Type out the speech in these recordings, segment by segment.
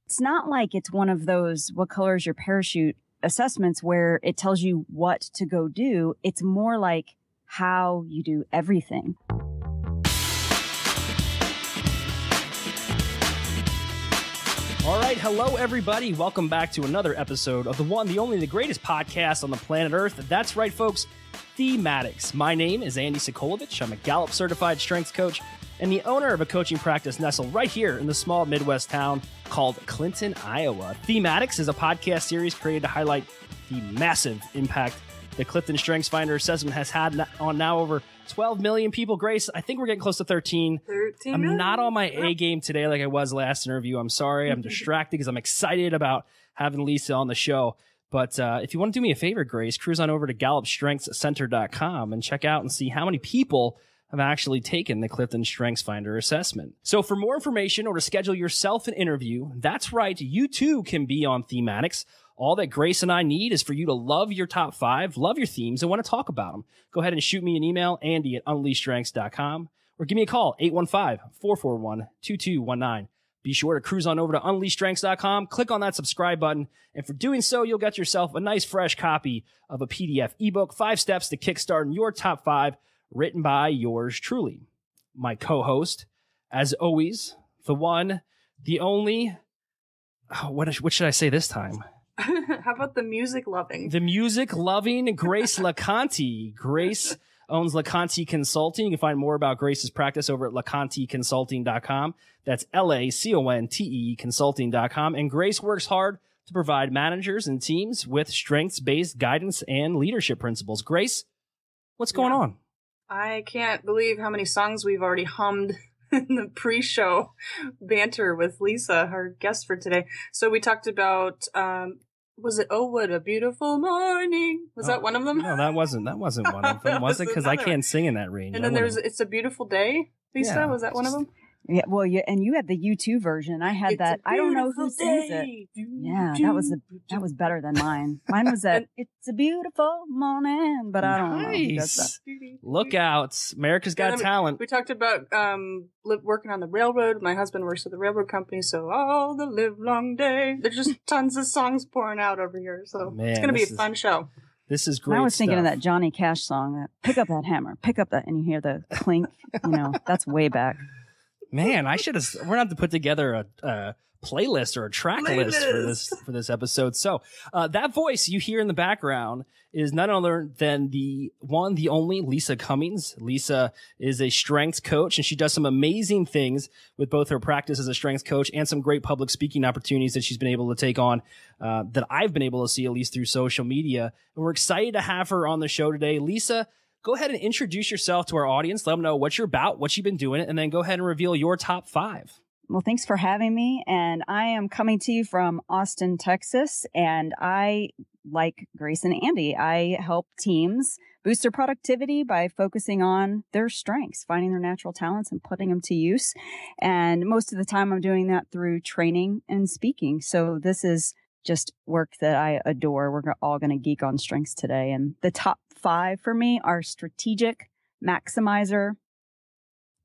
It's not like it's one of those what color is your parachute assessments where it tells you what to go do. It's more like how you do everything. All right. Hello, everybody. Welcome back to another episode of the one, the only, the greatest podcast on the planet Earth. That's right, folks. THEME-ADDICTS. My name is Andy Sokolovich. I'm a Gallup certified strength coach and the owner of a coaching practice nestled right here in the small Midwest town called Clinton, Iowa. THEME-ADDICTS is a podcast series created to highlight the massive impact the Clifton StrengthsFinder assessment has had on now over 12 million people. Grace, I think we're getting close to 13. 13 I'm not on my A game today like I was last interview. I'm sorry. I'm distracted because I'm excited about having Lisa on the show. But if you want to do me a favor, Grace, cruise on over to GallupStrengthsCenter.com and check out and see how many people have actually taken the Clifton StrengthsFinder assessment. So for more information or to schedule yourself an interview, that's right, you too can be on THEME-ADDICTS. All that Grace and I need is for you to love your top 5, love your themes, and want to talk about them. Go ahead and shoot me an email, Andy@UnleashStrengths.com, or give me a call, 815-441-2219. Be sure to cruise on over to UnleashStrengths.com, click on that subscribe button, and for doing so, you'll get yourself a nice fresh copy of a PDF ebook, 5 steps to kickstart your top 5, written by yours truly. My co-host, as always, the one, the only, what should I say this time? How about the music loving? The music loving Grace LeConte. Grace owns LeConte Consulting. You can find more about Grace's practice over at LeConteConsulting.com. That's LACONTE Consulting.com. And Grace works hard to provide managers and teams with strengths-based guidance and leadership principles. Grace, what's going on? I can't believe how many songs we've already hummed in the pre-show banter with Lisa, our guest for today. So we talked about, was it "Oh What a Beautiful Morning"? Was that one of them? No, that wasn't one of them, was it? Because I can't sing in that range. And then there's "It's a Beautiful Day." Lisa, Yeah. was that one of them? Yeah, well, and you had the U2 version. I had that. I don't know who sings it. Yeah, that was better than mine. Mine was that "It's a Beautiful Morning," but I don't know who does that. Look out. America's Got Talent. We talked about working on the railroad. My husband works at the railroad company, so all the live long day. There's just tons of songs pouring out over here, so it's going to be a fun show. This is great. I was thinking stuff. of that Johnny Cash song, that "Pick Up That Hammer, Pick Up That," and you hear the clink. That's way back. Man, we're going to have to put together a playlist or a track list for this episode. So that voice you hear in the background is none other than the one, the only Lisa Cummings. Lisa is a strength coach, and she does some amazing things with both her practice as a strength coach and some great public speaking opportunities that she's been able to take on that I've been able to see, at least through social media. And we're excited to have her on the show today. Lisa, go ahead and introduce yourself to our audience. Let them know what you're about, what you've been doing, and then go ahead and reveal your top 5. Well, thanks for having me. And I am coming to you from Austin, Texas. And I, like Grace and Andy, I help teams boost their productivity by focusing on their strengths, finding their natural talents and putting them to use. And most of the time I'm doing that through training and speaking. So this is just work that I adore. We're all going to geek on strengths today. And the top 5 for me are strategic, maximizer.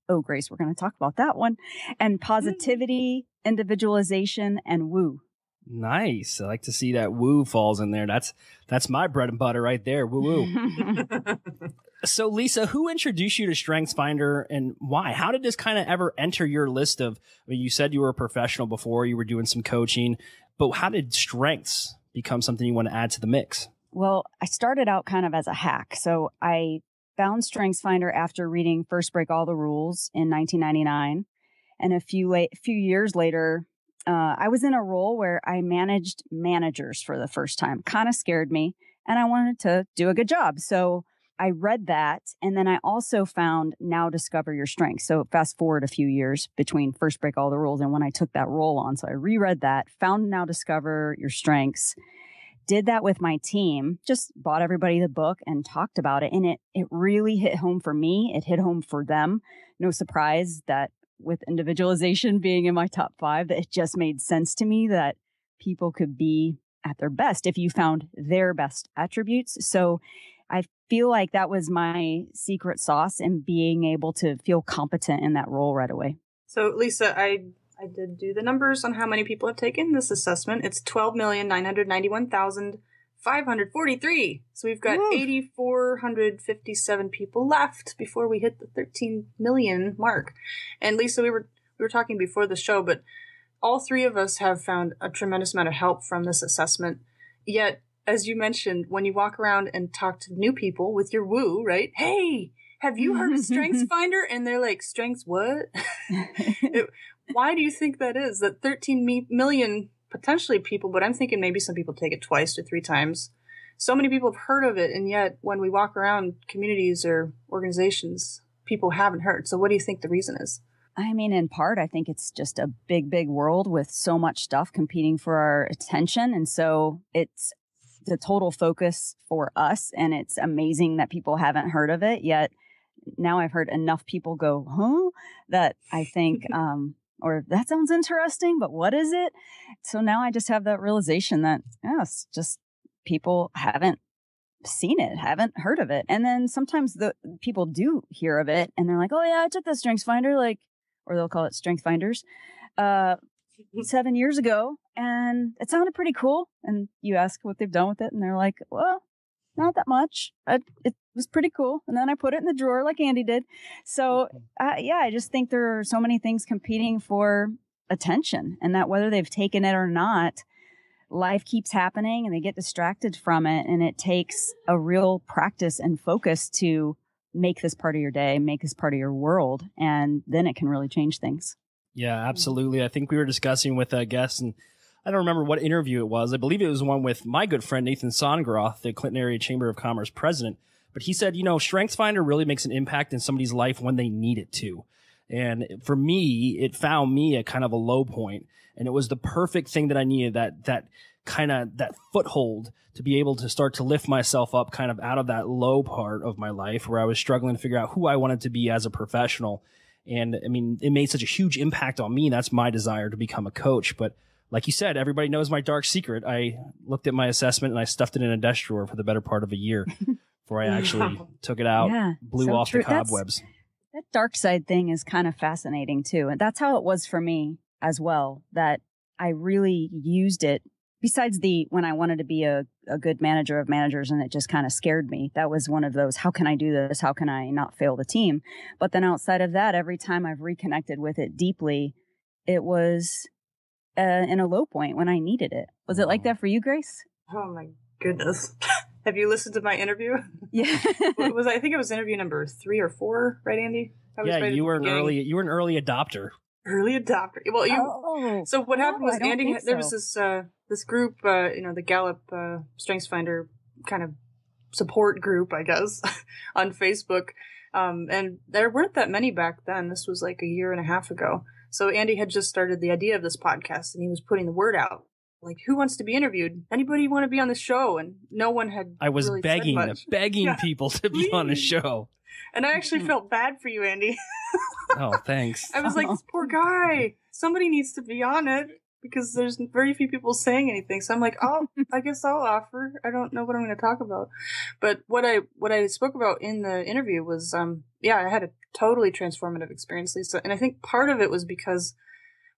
Oh, Grace, we're going to talk about that one. And positivity, individualization, and woo. Nice. I like to see that woo falls in there. That's my bread and butter right there. Woo woo. So Lisa, who introduced you to StrengthsFinder and why? How did this kind of ever enter your list of, you said you were a professional before, you were doing some coaching, but how did strengths become something you want to add to the mix? Well, I started out kind of as a hack. So I found StrengthsFinder after reading First Break All the Rules in 1999. And a few years later, I was in a role where I managed managers for the first time. Kind of scared me, and I wanted to do a good job. So I read that, and then I also found Now Discover Your Strengths. So fast forward a few years between First Break All the Rules and when I took that role on. So I reread that, found Now Discover Your Strengths, did that with my team, just bought everybody the book and talked about it. And it really hit home for me. It hit home for them. No surprise that with individualization being in my top 5, that it just made sense to me that people could be at their best if you found their best attributes. So I feel like that was my secret sauce in being able to feel competent in that role right away. So Lisa, I I did do the numbers on how many people have taken this assessment. It's 12,991,543. So we've got 8,457 people left before we hit the 13 million mark. And Lisa, we were talking before the show, but all three of us have found a tremendous amount of help from this assessment. Yet, as you mentioned, when you walk around and talk to new people with your woo, right? Hey, have you heard of StrengthsFinder? And they're like, Strengths what? Why do you think that is? That 13 million potentially people, but I'm thinking maybe some people take it twice or three times. So many people have heard of it, and yet when we walk around communities or organizations, people haven't heard. So what do you think the reason is? I mean, in part, I think it's just a big, big world with so much stuff competing for our attention. And so it's the total focus for us. And it's amazing that people haven't heard of it yet. Now I've heard enough people go, huh? That I think, or that sounds interesting, but what is it? So now I just have that realization that, yes, just people haven't seen it, haven't heard of it. And then sometimes the people do hear of it and they're like, oh yeah, I took the StrengthsFinder, like, or they'll call it Strength Finders, 7 years ago. And it sounded pretty cool. And you ask what they've done with it. And they're like, well, not that much. It was pretty cool. And then I put it in the drawer like Andy did. So yeah, I just think there are so many things competing for attention, and that whether they've taken it or not, life keeps happening and they get distracted from it. And it takes a real practice and focus to make this part of your day, make this part of your world. And then it can really change things. Yeah, absolutely. I think we were discussing with a guest, and I don't remember what interview it was. I believe it was one with my good friend, Nathan Sondgeroth, the Clinton Area Chamber of Commerce president. But he said, StrengthsFinder really makes an impact in somebody's life when they need it to. And for me, it found me at kind of a low point, and it was the perfect thing that I needed, that foothold to be able to start to lift myself up kind of out of that low part of my life where I was struggling to figure out who I wanted to be as a professional. And I mean, it made such a huge impact on me. That's my desire to become a coach. But like you said, everybody knows my dark secret. I looked at my assessment and I stuffed it in a desk drawer for the better part of a year before I actually took it out, blew off the cobwebs. That dark side thing is kind of fascinating too. And that's how it was for me as well, that I really used it. Besides when I wanted to be a good manager of managers and it just kind of scared me. That was one of those, how can I do this? How can I not fail the team? But then outside of that, every time I've reconnected with it deeply, it was in a low point when I needed it. Was it like that for you, Grace? Oh my goodness. Have you listened to my interview? Yeah. I think it was interview number 3 or 4, right, Andy? You were an early adopter. Early adopter. Well, so what happened was Andy, there was this group, the Gallup StrengthsFinder kind of support group, I guess, on Facebook. And there weren't that many back then. This was like a year and a half ago. So Andy had just started the idea of this podcast, and he was putting the word out. Like, who wants to be interviewed? Anybody want to be on the show? And no one had. I was really begging people to be on the show. And I actually felt bad for you, Andy. Oh, thanks. I was like, this poor guy. Somebody needs to be on it because there's very few people saying anything. So I'm like, oh, I guess I'll offer. I don't know what I'm going to talk about. But what I spoke about in the interview was, I had a totally transformative experience, Lisa. And I think part of it was because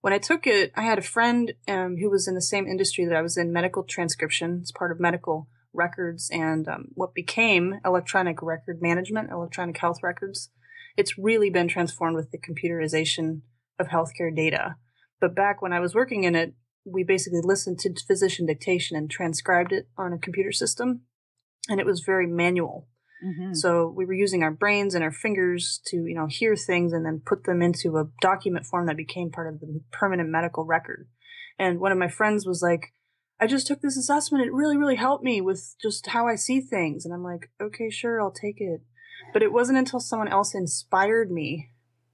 when I took it, I had a friend who was in the same industry that I was in, medical transcription. It's part of medical records and what became electronic record management, electronic health records. It's really been transformed with the computerization of healthcare data. But back when I was working in it, we basically listened to physician dictation and transcribed it on a computer system. And it was very manual. Mm-hmm. So we were using our brains and our fingers to, hear things and then put them into a document form that became part of the permanent medical record. And one of my friends was like, I just took this assessment. It really, really helped me with just how I see things. And I'm like, okay, sure, I'll take it. But it wasn't until someone else inspired me.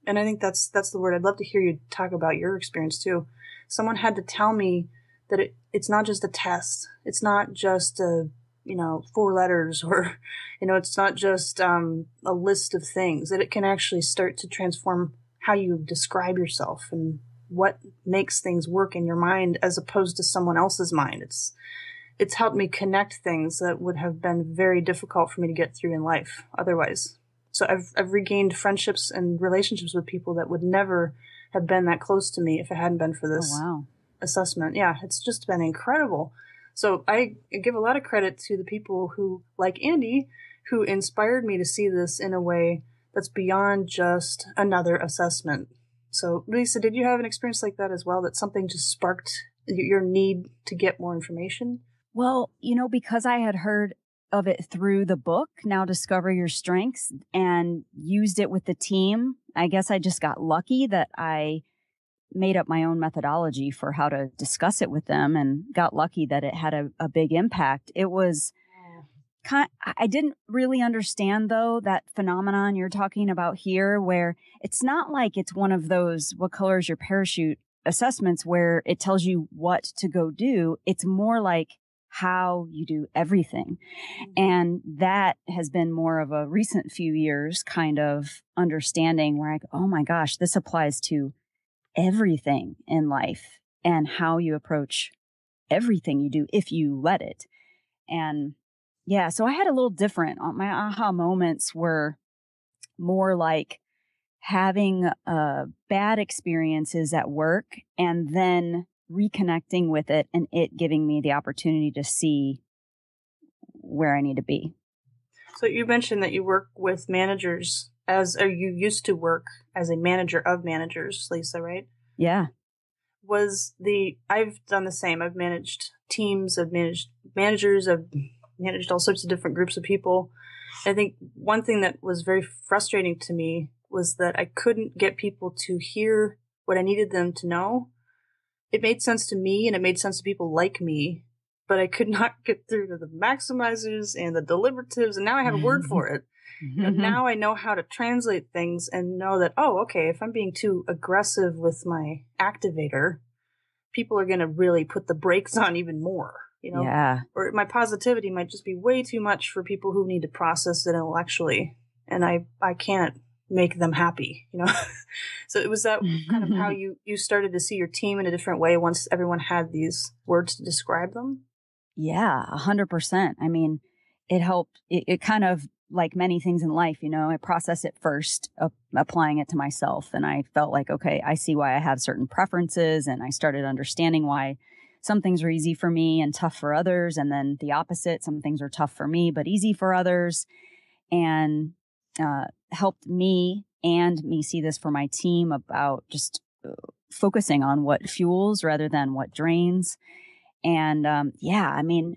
And I think that's the word. I'd love to hear you talk about your experience too. Someone had to tell me that it's not just a test. It's not just 4 letters or, it's not just a list of things, that it can actually start to transform how you describe yourself and what makes things work in your mind as opposed to someone else's mind. It's helped me connect things that would have been very difficult for me to get through in life otherwise. So I've regained friendships and relationships with people that would never have been that close to me if it hadn't been for this assessment. Yeah, it's just been incredible. So I give a lot of credit to the people who, like Andy, who inspired me to see this in a way that's beyond just another assessment. So, Lisa, did you have an experience like that as well, that something just sparked your need to get more information? Well, because I had heard of it through the book, Now Discover Your Strengths, and used it with the team, I guess I just got lucky that I made up my own methodology for how to discuss it with them, and got lucky that it had a big impact. It was I didn't really understand, though, that phenomenon you're talking about here, where it's not like it's one of those what color is your parachute assessments where it tells you what to go do. It's more like how you do everything. And that has been more of a recent few years kind of understanding where I go, oh my gosh, this applies to everything in life and how you approach everything you do if you let it. And yeah, so I had a little different. My aha moments were more like having bad experiences at work and then reconnecting with it and it giving me the opportunity to see where I need to be. So you mentioned that you work with managers or you used to work as a manager of managers, Lisa, right? Yeah. I've done the same. I've managed teams, I've managed managers, I've managed all sorts of different groups of people. I think one thing that was very frustrating to me was that I couldn't get people to hear what I needed them to know. It made sense to me and it made sense to people like me, but I could not get through to the maximizers and the deliberatives, and now I have a word for it. Now I know how to translate things and know that, oh, okay, if I'm being too aggressive with my activator, people are going to really put the brakes on even more. Yeah. Or my positivity might just be way too much for people who need to process it intellectually, and I can't make them happy, So it was that kind of how you started to see your team in a different way once everyone had these words to describe them? Yeah, 100%. I mean, it helped. It kind of, like many things in life, I process it first, applying it to myself. And I felt like, okay, I see why I have certain preferences. And I started understanding why some things are easy for me and tough for others. And then the opposite, some things are tough for me, but easy for others. And helped me see this for my team about just focusing on what fuels rather than what drains. And I mean,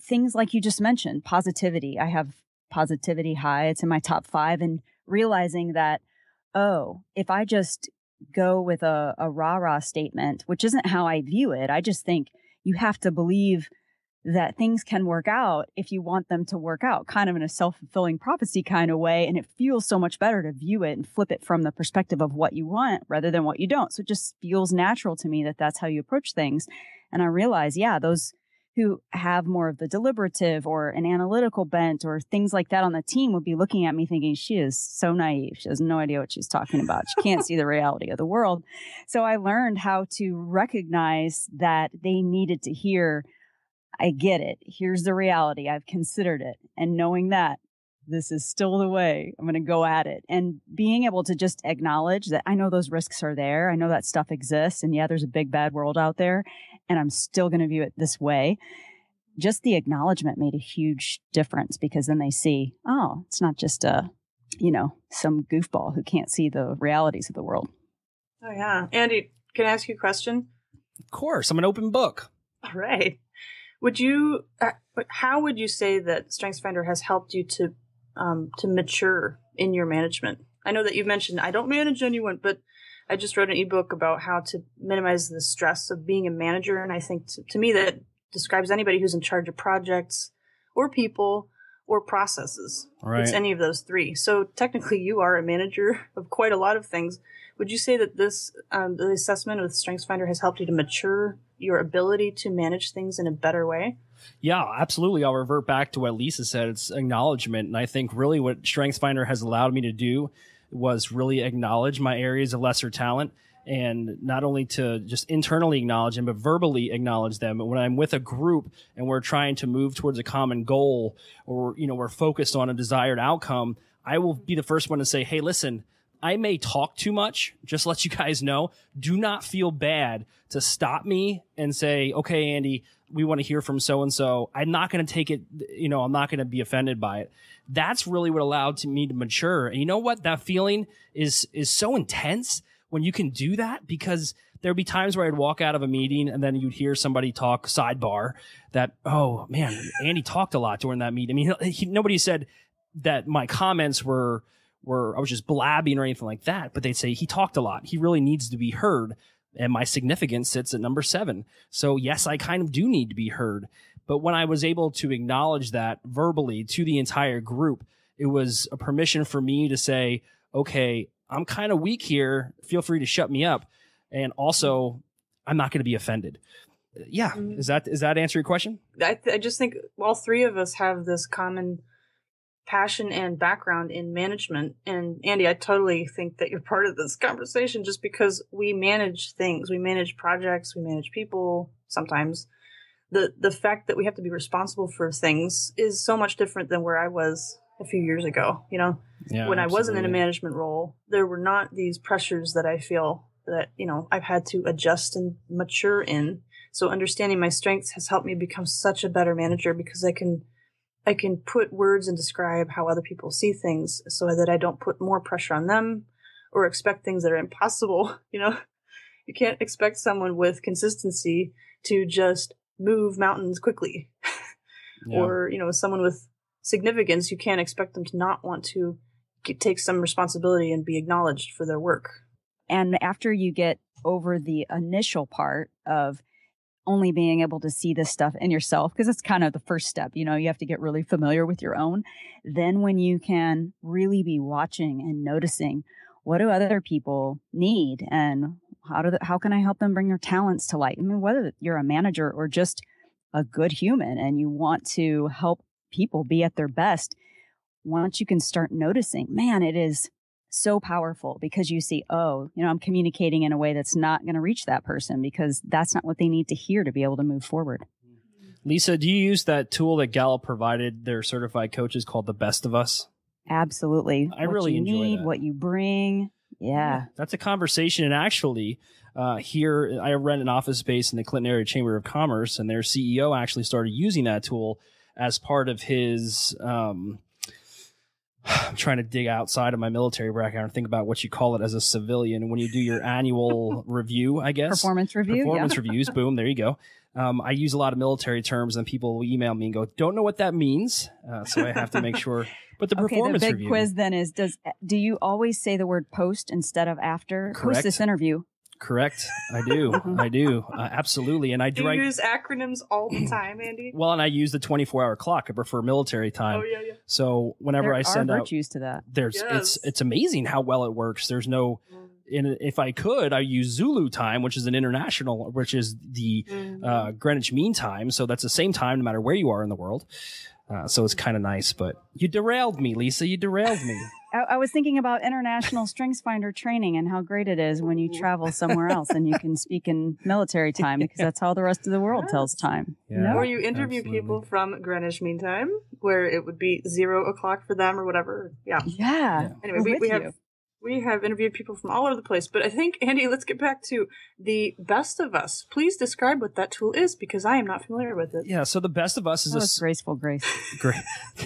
things like you just mentioned, positivity. I have positivity high. It's in my top 5. And realizing that, if I just go with a rah-rah statement, which isn't how I view it, I just think you have to believe that things can work out if you want them to work out, kind of in a self-fulfilling prophecy kind of way. And it feels so much better to view it and flip it from the perspective of what you want rather than what you don't. So it just feels natural to me that that's how you approach things. And I realize, those who have more of the deliberative or an analytical bent or things like that on the team would be looking at me thinking, she is so naive. She has no idea what she's talking about. She can't see the reality of the world. So I learned how to recognize that they needed to hear, I get it. Here's the reality. I've considered it. And knowing that this is still the way I'm going to go at it, and being able to just acknowledge that I know those risks are there. I know that stuff exists. And there's a big bad world out there, and I'm still going to view it this way. Just the acknowledgement made a huge difference, because then they see, it's not just some goofball who can't see the realities of the world. Oh, yeah. Andy, can I ask you a question? Of course. I'm an open book. All right. How would you say that StrengthsFinder has helped you to mature in your management? I know that you've mentioned, I don't manage anyone, but I just wrote an ebook about how to minimize the stress of being a manager. And I think to me that describes anybody who's in charge of projects or people or processes. Right. It's any of those 3. So technically you are a manager of quite a lot of things. Would you say that this the assessment with StrengthsFinder has helped you to mature your ability to manage things in a better way? Yeah, absolutely. I'll revert back to what Lisa said. It's acknowledgement. And I think really what StrengthsFinder has allowed me to do was really acknowledge my areas of lesser talent, and not only to just internally acknowledge them, but verbally acknowledge them. But when I'm with a group and we're trying to move towards a common goal, or, we're focused on a desired outcome, I will be the first one to say, hey, listen, I may talk too much. Just let you guys know. Do not feel bad to stop me and say, okay, Andy, we want to hear from so-and-so. I'm not going to take it, I'm not going to be offended by it. That's really what allowed me to mature. And you know what? That feeling is so intense when you can do that, because there'd be times where I'd walk out of a meeting and then you'd hear somebody talk sidebar that, oh man, Andy talked a lot during that meeting. I mean, nobody said that my comments were I was just blabbing or anything like that, but they'd say he talked a lot. He really needs to be heard. And my significance sits at number 7. So yes, I kind of do need to be heard. But when I was able to acknowledge that verbally to the entire group, it was a permission for me to say, okay, I'm kind of weak here. Feel free to shut me up. And also, I'm not going to be offended. Yeah. Does that answer your question? I just think all three of us have this common passion and background in management. And Andy, I totally think that you're part of this conversation just because we manage things. We manage projects. We manage people sometimes. The fact that we have to be responsible for things is so much different than where I was a few years ago. When I wasn't in a management role, there were not these pressures that I feel that, I've had to adjust and mature in. So understanding my strengths has helped me become such a better manager because I can put words and describe how other people see things so that I don't put more pressure on them or expect things that are impossible. You can't expect someone with consistency to just move mountains quickly. Yeah. Or, someone with significance, you can't expect them to not want to take some responsibility and be acknowledged for their work. And after you get over the initial part of only being able to see this stuff in yourself, because it's kind of the first step, you have to get really familiar with your own. Then when you can really be watching and noticing, what do other people need and how can I help them bring their talents to light? I mean, whether you're a manager or just a good human and you want to help people be at their best, once you can start noticing, man, it is so powerful because you see, I'm communicating in a way that's not going to reach that person because that's not what they need to hear to be able to move forward. Lisa, do you use that tool that Gallup provided their certified coaches called the Best of Us? Absolutely. I really enjoy that. What you bring. Yeah. That's a conversation. And actually, here, I rent an office space in the Clinton Area Chamber of Commerce, and their CEO actually started using that tool as part of his, I'm trying to dig outside of my military background and think about what you call it as a civilian when you do your annual review, I guess. Performance reviews. Boom. There you go. I use a lot of military terms and people will email me and go, don't know what that means. So I have to make sure. But the performance review. The big quiz then is, do you always say the word post instead of after? Correct. Post this interview. Correct. I do. Absolutely. And do you use acronyms all the time, Andy? Well, and I use the 24-hour clock. I prefer military time. Oh, yeah. So whenever I send out... There are virtues to that. It's amazing how well it works. There's no... if I could, I use Zulu time, which is an international, which is the Greenwich Mean Time. So that's the same time no matter where you are in the world. So it's kind of nice, but you derailed me, Lisa. You derailed me. I was thinking about international StrengthsFinder training and how great it is when you travel somewhere else and you can speak in military time because that's how the rest of the world tells time. Yeah, or you interview people from Greenwich Mean Time where it would be 0 o'clock for them or whatever. Yeah. Anyway, we have interviewed people from all over the place, but I think, Andy, let's get back to the Best of Us. Please describe what that tool is because I am not familiar with it. Yeah, so the Best of Us is graceful, Grace. Great.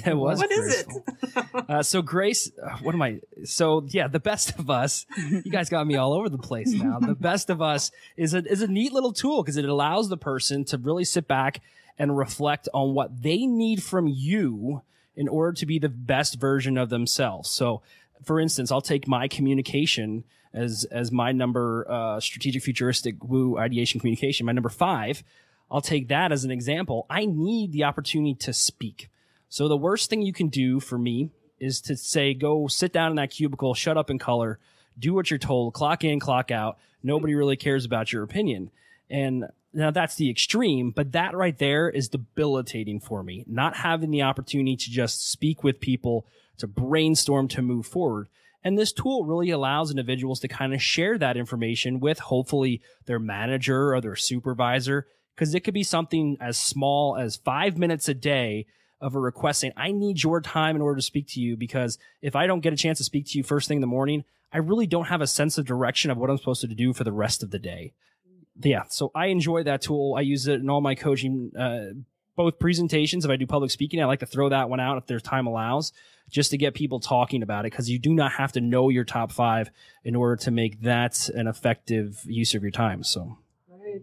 It was. What graceful. Is it? So Grace, what am I? So yeah, the Best of Us. You guys got me all over the place now. The Best of Us is a neat little tool because it allows the person to really sit back and reflect on what they need from you in order to be the best version of themselves. So, for instance, I'll take my communication as my number, strategic, futuristic, woo, ideation, communication, my number 5. I'll take that as an example. I need the opportunity to speak. So the worst thing you can do for me is to say, go sit down in that cubicle, shut up and color, do what you're told, clock in, clock out. Nobody really cares about your opinion. And now that's the extreme, but that right there is debilitating for me. Not having the opportunity to just speak with people, to brainstorm, to move forward. And this tool really allows individuals to kind of share that information with hopefully their manager or their supervisor, because it could be something as small as 5 minutes a day of a request saying, I need your time in order to speak to you, because if I don't get a chance to speak to you first thing in the morning, I really don't have a sense of direction of what I'm supposed to do for the rest of the day. Yeah, so I enjoy that tool. I use it in all my coaching, both presentations. If I do public speaking, I like to throw that one out if their time allows, just to get people talking about it, because you do not have to know your top 5 in order to make that an effective use of your time. So, Right.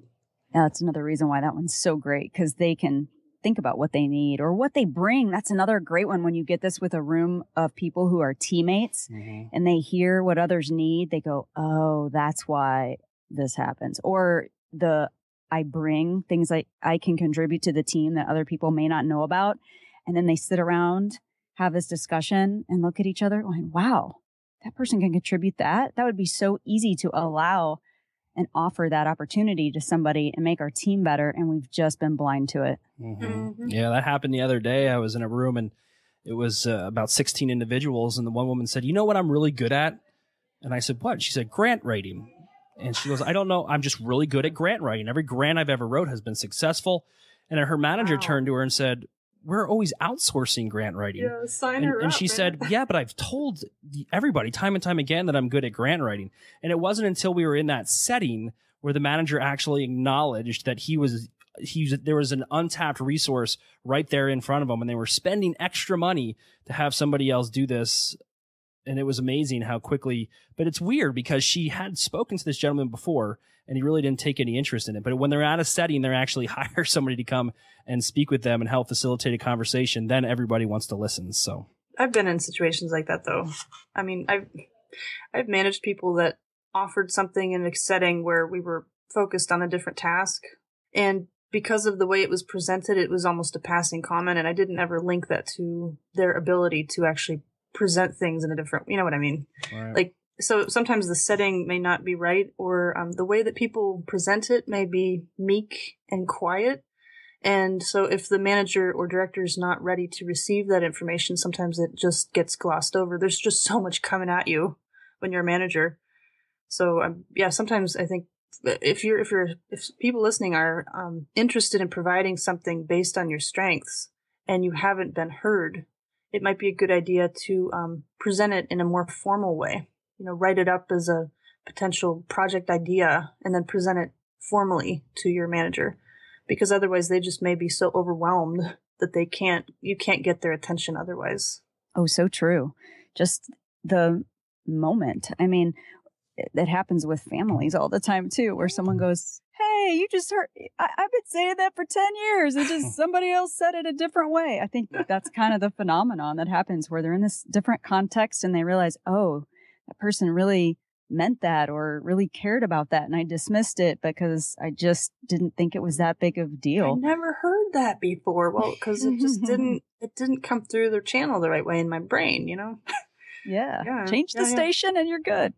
Yeah, that's another reason why that one's so great, because they can think about what they need or what they bring. That's another great one when you get this with a room of people who are teammates and they hear what others need. They go, oh, that's why this happens. Or I bring things like I can contribute to the team that other people may not know about. And then they sit around, have this discussion and look at each other going, wow, that person can contribute that. That would be so easy to allow and offer that opportunity to somebody and make our team better. And we've just been blind to it. Yeah, that happened the other day. I was in a room and it was about 16 individuals. And the one woman said, you know what I'm really good at? And I said, what? She said, grant writing. And she goes, I don't know. I'm just really good at grant writing. Every grant I've ever wrote has been successful. And her manager turned to her and said, we're always outsourcing grant writing. Yeah, sign her up, and she said, yeah, but I've told everybody time and time again that I'm good at grant writing. And it wasn't until we were in that setting where the manager actually acknowledged that there was an untapped resource right there in front of them, and they were spending extra money to have somebody else do this. And it was amazing how quickly, but it's weird because she had spoken to this gentleman before and he really didn't take any interest in it. But when they're at a setting, they're actually hire somebody to come and speak with them and help facilitate a conversation. Then everybody wants to listen. So I've been in situations like that though. I mean, I've managed people that offered something in a setting where we were focused on a different task. And because of the way it was presented, it was almost a passing comment. And I didn't ever link that to their ability to actually present things in a different, you know what I mean? Right. Like, so sometimes the setting may not be right, or the way that people present it may be meek and quiet. And so if the manager or director is not ready to receive that information, sometimes it just gets glossed over. There's just so much coming at you when you're a manager. So yeah, sometimes I think if people listening are interested in providing something based on your strengths and you haven't been heard, it might be a good idea to present it in a more formal way. You know, write it up as a potential project idea and then present it formally to your manager, because otherwise they just may be so overwhelmed that you can't get their attention otherwise. Oh, so true. Just the moment. I mean, it happens with families all the time too, where someone goes, hey, you just heard, I've been saying that for 10 years. It's just somebody else said it a different way. I think that's kind of the phenomenon that happens where they're in this different context and they realize, oh, that person really meant that or really cared about that. And I dismissed it because I just didn't think it was that big of a deal. I never heard that before. Well, because it just didn't come through their channel the right way in my brain, you know? Yeah. Change the station and you're good.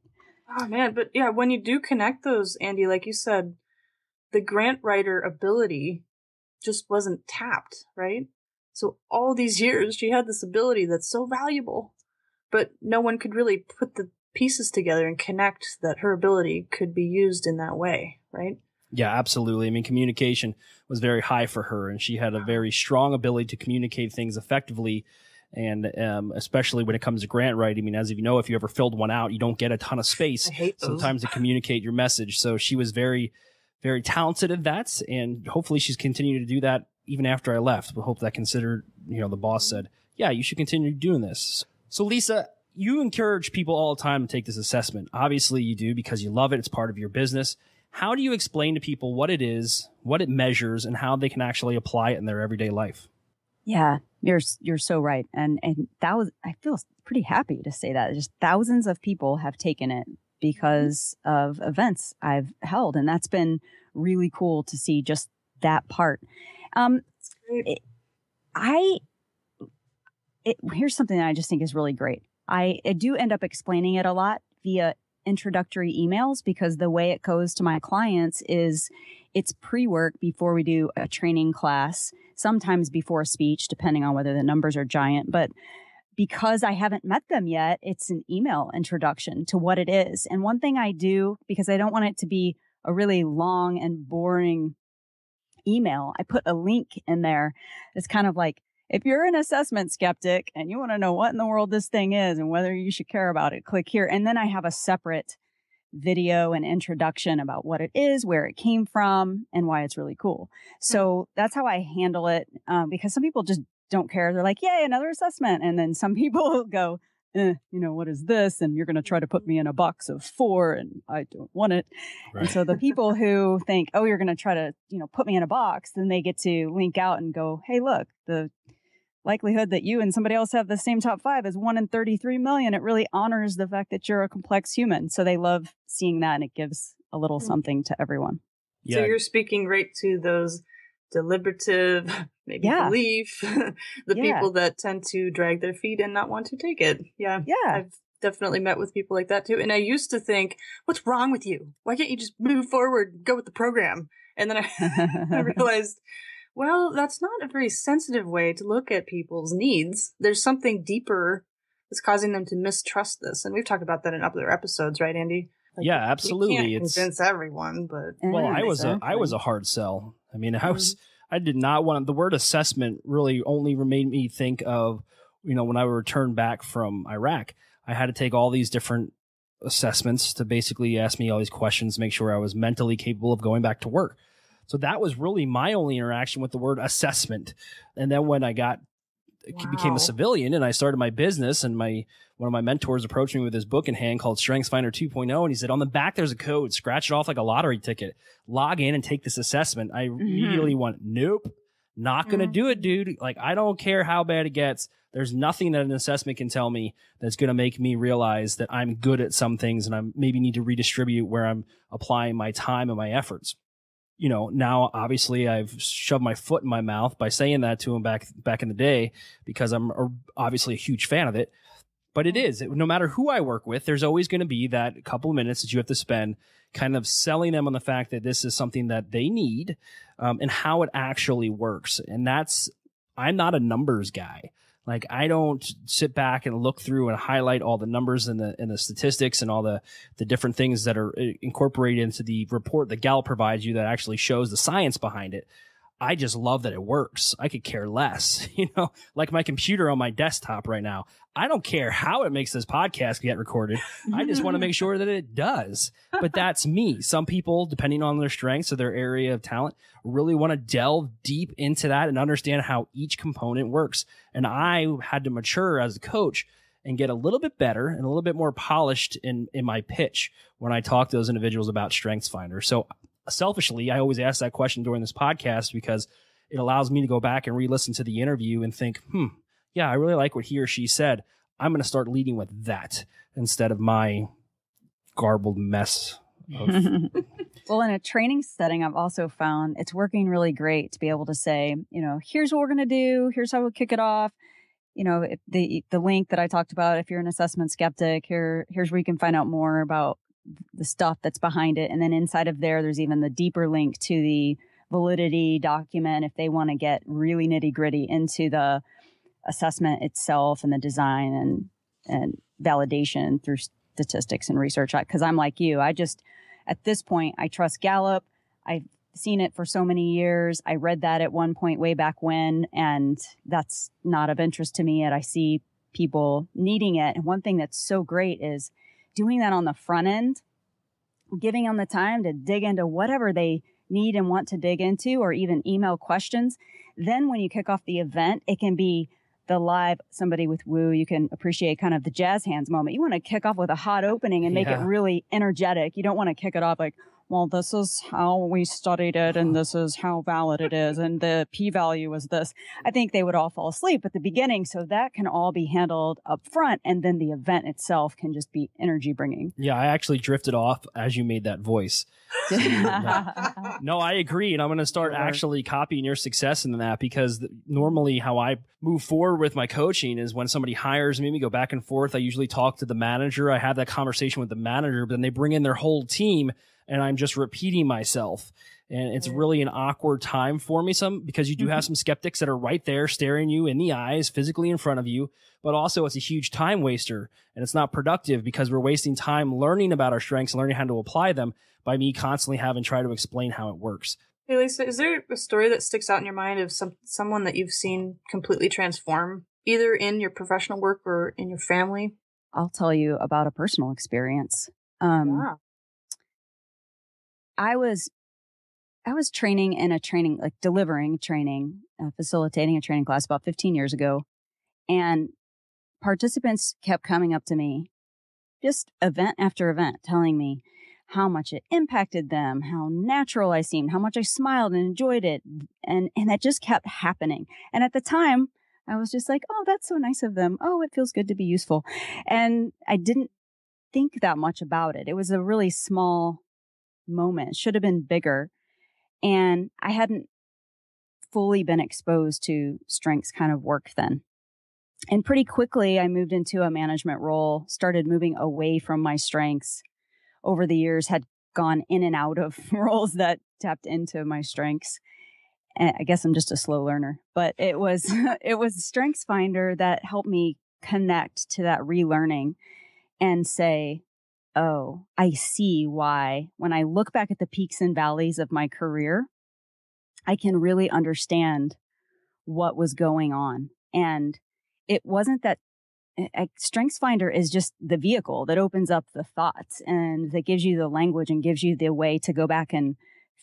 Oh man. But yeah, when you do connect those, Andy, like you said, the grant writer ability just wasn't tapped, right? So all these years she had this ability that's so valuable, but no one could really put the pieces together and connect that her ability could be used in that way, right? Yeah, absolutely. I mean, communication was very high for her, and she had a very strong ability to communicate things effectively. And especially when it comes to grant writing, I mean, as you know, if you ever filled one out, you don't get a ton of space sometimes to communicate your message. So she was very, very talented at that, and hopefully she's continued to do that even after I left. We'll hope that the boss said, yeah, you should continue doing this. So Lisa, you encourage people all the time to take this assessment. Obviously you do because you love it. It's part of your business. How do you explain to people what it is, what it measures, and how they can actually apply it in their everyday life? Yeah, you're so right. And that was, I feel pretty happy to say that. Just thousands of people have taken it because of events I've held. And that's been really cool to see just that part. Here's something that I just think is really great. I do end up explaining it a lot via introductory emails because the way it goes to my clients is it's pre-work before we do a training class, sometimes before a speech, depending on whether the numbers are giant. But because I haven't met them yet, it's an email introduction to what it is. And one thing I do, because I don't want it to be a really long and boring email, I put a link in there. It's kind of like, if you're an assessment skeptic and you want to know what in the world this thing is and whether you should care about it, click here. And then I have a separate video and introduction about what it is, where it came from, and why it's really cool. So that's how I handle it, because some people just don't care. They're like, yay, another assessment. And then some people go, what is this? And you're going to try to put me in a box of 4 and I don't want it. Right. And so the people who think, oh, you're going to try to, put me in a box, then they get to link out and go, hey, look, the likelihood that you and somebody else have the same top 5 is 1 in 33 million. It really honors the fact that you're a complex human. So they love seeing that, and it gives a little something to everyone. Yeah. So you're speaking right to those deliberative, maybe belief, the people that tend to drag their feet and not want to take it. Yeah. I've definitely met with people like that too. And I used to think, what's wrong with you? Why can't you just move forward and go with the program? And then I realized, well, that's not a very sensitive way to look at people's needs. There's something deeper that's causing them to mistrust this. And we've talked about that in other episodes, right, Andy? Like, yeah, absolutely. You can't convince everyone, but well, I was a hard sell. I mean, I did not want the word assessment really only made me think of, when I returned back from Iraq, I had to take all these different assessments to basically ask me all these questions, make sure I was mentally capable of going back to work. So that was really my only interaction with the word assessment. And then when I became a civilian and I started my business, and one of my mentors approached me with his book in hand called StrengthsFinder 2.0. And he said, on the back, there's a code, scratch it off like a lottery ticket, log in and take this assessment. I immediately went, nope, not going to do it, dude. Like, I don't care how bad it gets. There's nothing that an assessment can tell me that's going to make me realize that I'm good at some things and I maybe need to redistribute where I'm applying my time and my efforts. Now obviously I've shoved my foot in my mouth by saying that to him back in the day, because I'm obviously a huge fan of it. But it is, no matter who I work with, there's always going to be that couple of minutes that you have to spend kind of selling them on the fact that this is something that they need, and how it actually works. And I'm not a numbers guy. Like, I don't sit back and look through and highlight all the numbers and the statistics and all the different things that are incorporated into the report that Gallup provides you that actually shows the science behind it. I just love that it works. I could care less, like my computer on my desktop right now. I don't care how it makes this podcast get recorded. I just want to make sure that it does. But that's me. Some people, depending on their strengths or their area of talent, really want to delve deep into that and understand how each component works. And I had to mature as a coach and get a little bit better and a little bit more polished in my pitch when I talk to those individuals about StrengthsFinder. So selfishly, I always ask that question during this podcast because it allows me to go back and re-listen to the interview and think, yeah, I really like what he or she said. I'm going to start leading with that instead of my garbled mess. Well, in a training setting, I've also found it's working really great to be able to say, here's what we're going to do. Here's how we'll kick it off. If the link that I talked about, if you're an assessment skeptic, here's where you can find out more about the stuff that's behind it. And then inside of there's even the deeper link to the validity document if they want to get really nitty gritty into the assessment itself and the design and validation through statistics and research. Because I'm like you, at this point, I trust Gallup. I've seen it for so many years. I read that at one point way back when, and that's not of interest to me yet. I see people needing it. And one thing that's so great is doing that on the front end, giving them the time to dig into whatever they need and want to dig into, or even email questions. Then when you kick off the event, it can be the live, somebody with woo, you can appreciate kind of the jazz hands moment. You want to kick off with a hot opening and make it really energetic. You don't want to kick it off like, well, this is how we studied it and this is how valid it is and the p-value is this. I think they would all fall asleep at the beginning, so that can all be handled up front, and then the event itself can just be energy bringing. Yeah, I actually drifted off as you made that voice. No, I agree, and I'm going to start actually copying your success in that, because normally how I move forward with my coaching is when somebody hires me, we go back and forth. I usually talk to the manager. I have that conversation with the manager, but then they bring in their whole team, and I'm just repeating myself. And it's really an awkward time for me because you do have some skeptics that are right there staring you in the eyes, physically in front of you, but also it's a huge time waster, and it's not productive because we're wasting time learning about our strengths and learning how to apply them by me constantly having to try to explain how it works. Hey, Lisa, is there a story that sticks out in your mind of someone that you've seen completely transform, either in your professional work or in your family? I'll tell you about a personal experience. Yeah. I was training in a training, like delivering training, facilitating a training class about 15 years ago. And participants kept coming up to me, just event after event, telling me how much it impacted them, how natural I seemed, how much I smiled and enjoyed it. And that just kept happening. And at the time, I was just like, oh, that's so nice of them. Oh, it feels good to be useful. And I didn't think that much about it. It was a really small moment. It should have been bigger. And I hadn't fully been exposed to strengths kind of work then. And pretty quickly, I moved into a management role, started moving away from my strengths. Over the years, had gone in and out of roles that tapped into my strengths. And I guess I'm just a slow learner, but it was Strengths Finder that helped me connect to that relearning and say, oh, I see why when I look back at the peaks and valleys of my career, I can really understand what was going on. And it wasn't that Strengths Finder is just the vehicle that opens up the thoughts and that gives you the language and gives you the way to go back and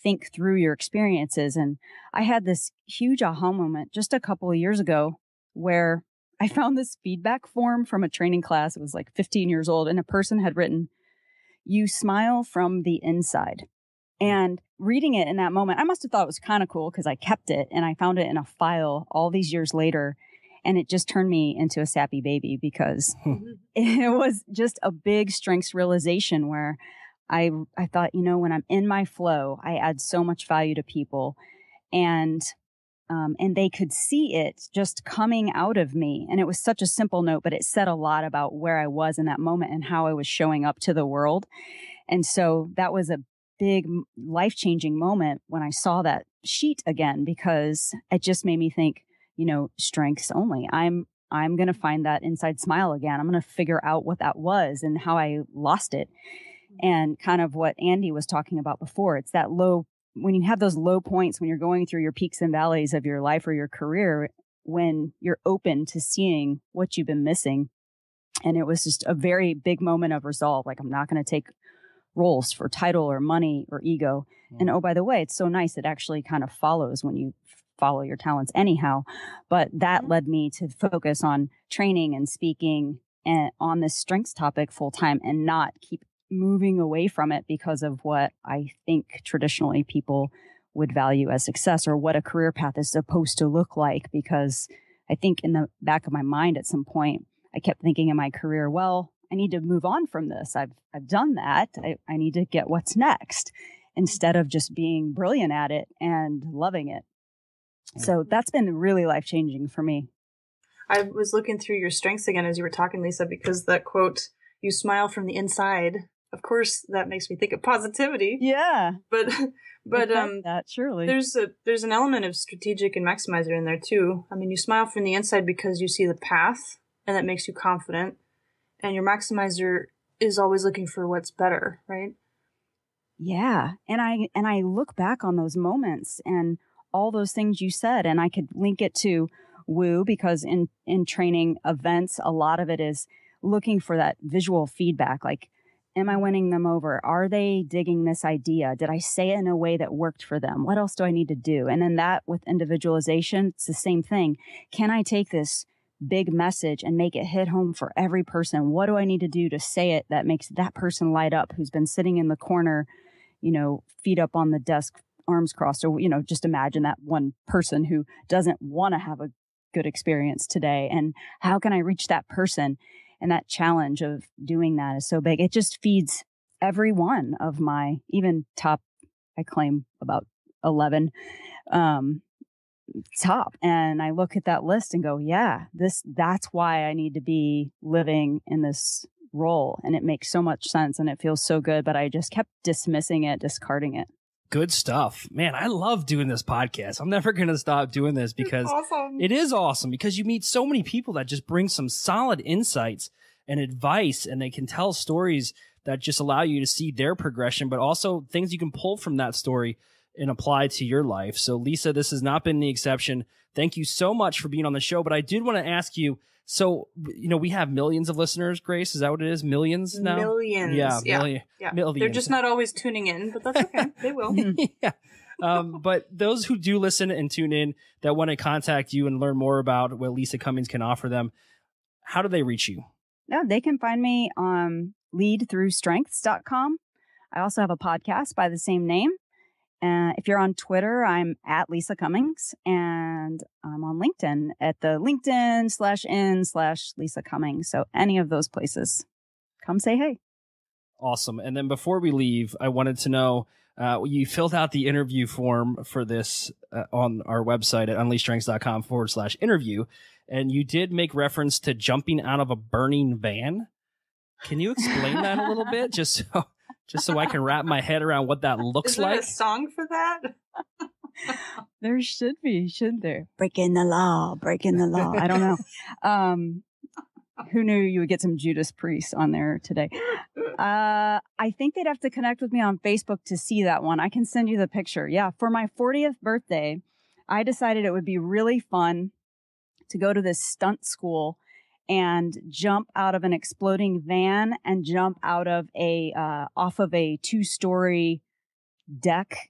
think through your experiences. And I had this huge aha moment just a couple of years ago where I found this feedback form from a training class. It was like 15 years old, and a person had written, "You smile from the inside." And reading it in that moment, I must have thought it was kind of cool because I kept it and I found it in a file all these years later. And it just turned me into a sappy baby because it was just a big strengths realization where I thought, when I'm in my flow, I add so much value to people, and they could see it just coming out of me. And it was such a simple note, but it said a lot about where I was in that moment and how I was showing up to the world. And so that was a big life-changing moment when I saw that sheet again, because it just made me think, strengths only. I'm going to find that inside smile again. I'm going to figure out what that was and how I lost it. And kind of what Andy was talking about before, it's that when you have those low points, when you're going through your peaks and valleys of your life or your career, when you're open to seeing what you've been missing. And it was just a very big moment of resolve. Like, I'm not going to take roles for title or money or ego. And oh, by the way, it's so nice. It actually kind of follows when you follow your talents anyhow. But that led me to focus on training and speaking and on this strengths topic full time, and not keep moving away from it because of what I think traditionally people would value as success or what a career path is supposed to look like. Because I think in the back of my mind at some point, I kept thinking in my career, well, I need to move on from this. I've done that. I need to get what's next, instead of just being brilliant at it and loving it. So that's been really life-changing for me. I was looking through your strengths again as you were talking, Lisa, because that quote, "You smile from the inside," of course, that makes me think of positivity. Yeah. But that surely. There's an element of strategic and maximizer in there too. I mean, you smile from the inside because you see the path, and that makes you confident. And your maximizer is always looking for what's better, right? Yeah. And I look back on those moments and all those things you said, and I could link it to woo, because in training events, a lot of it is looking for that visual feedback. Like, am I winning them over? Are they digging this idea? Did I say it in a way that worked for them? What else do I need to do? And then that with individualization, it's the same thing. Can I take this big message and make it hit home for every person? What do I need to do to say it that makes that person light up who's been sitting in the corner, feet up on the desk, arms crossed, or, just imagine that one person who doesn't want to have a good experience today. And how can I reach that person? And that challenge of doing that is so big. It just feeds every one of my, even top, I claim about 11, top. And I look at that list and go, yeah, that's why I need to be living in this role. And it makes so much sense and it feels so good, but I just kept dismissing it, discarding it. Good stuff. Man, I love doing this podcast. I'm never going to stop doing this because it is awesome, because you meet so many people that just bring some solid insights and advice, and they can tell stories that just allow you to see their progression, but also things you can pull from that story and apply to your life. So Lisa, this has not been the exception. Thank you so much for being on the show. But I did want to ask you, so, we have millions of listeners, Grace. Is that what it is? Millions now? Millions. Yeah. Millions. They're just not always tuning in, but that's okay. They will. Yeah. But those who do listen and tune in that want to contact you and learn more about what Lisa Cummings can offer them, how do they reach you? Yeah, they can find me on leadthroughstrengths.com. I also have a podcast by the same name. If you're on Twitter, I'm at Lisa Cummings, and I'm on LinkedIn at the LinkedIn/in/Lisa Cummings. So any of those places, come say hey. Awesome. And then before we leave, I wanted to know, you filled out the interview form for this on our website at unleashedstrengths.com/interview, and you did make reference to jumping out of a burning van. Can you explain that a little bit, just so I can wrap my head around what that looks like? Is there a song for that? There should be, shouldn't there? Breaking the law. I don't know. Who knew you would get some Judas Priest on there today? I think they'd have to connect with me on Facebook to see that one. I can send you the picture. Yeah, for my 40th birthday, I decided it would be really fun to go to this stunt school and jump out of an exploding van and jump out of off of a 2-story deck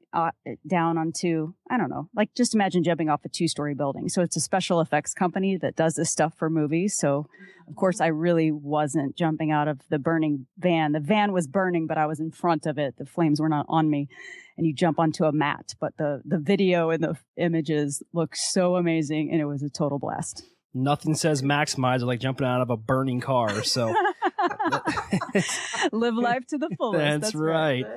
down onto, I don't know, like just imagine jumping off a 2-story building. So it's a special effects company that does this stuff for movies. So of course I really wasn't jumping out of the burning van. The van was burning, but I was in front of it. The flames were not on me. And you jump onto a mat, but the video and the images look so amazing, and it was a total blast. Nothing says maximizer like jumping out of a burning car. So live life to the fullest. That's right.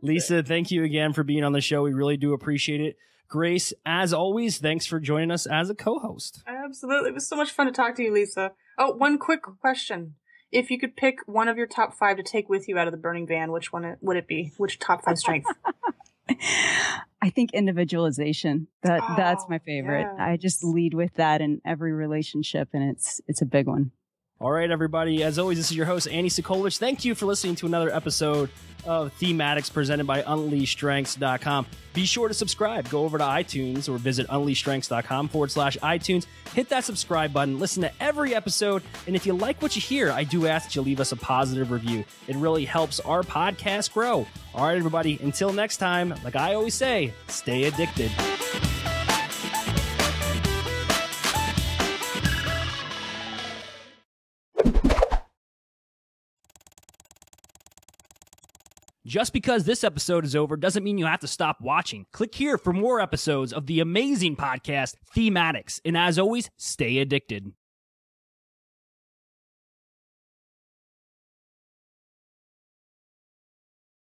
Lisa, thank you again for being on the show. We really do appreciate it. Grace, as always, thanks for joining us as a co-host. Absolutely. It was so much fun to talk to you, Lisa. Oh, one quick question. If you could pick one of your top 5 to take with you out of the burning van, which one would it be? Which top 5 strength? I think individualization. That's my favorite. Yes. I just lead with that in every relationship, and it's a big one. All right, everybody. As always, this is your host, Andy Sokolovich. Thank you for listening to another episode of THEME-ADDICTS presented by UnleashedStrengths.com. Be sure to subscribe. Go over to iTunes or visit UnleashedStrengths.com/iTunes. Hit that subscribe button. Listen to every episode. And if you like what you hear, I do ask that you leave us a positive review. It really helps our podcast grow. All right, everybody. Until next time, like I always say, stay addicted. Just because this episode is over doesn't mean you have to stop watching. Click here for more episodes of the amazing podcast, THEME-ADDICTS. And as always, stay addicted.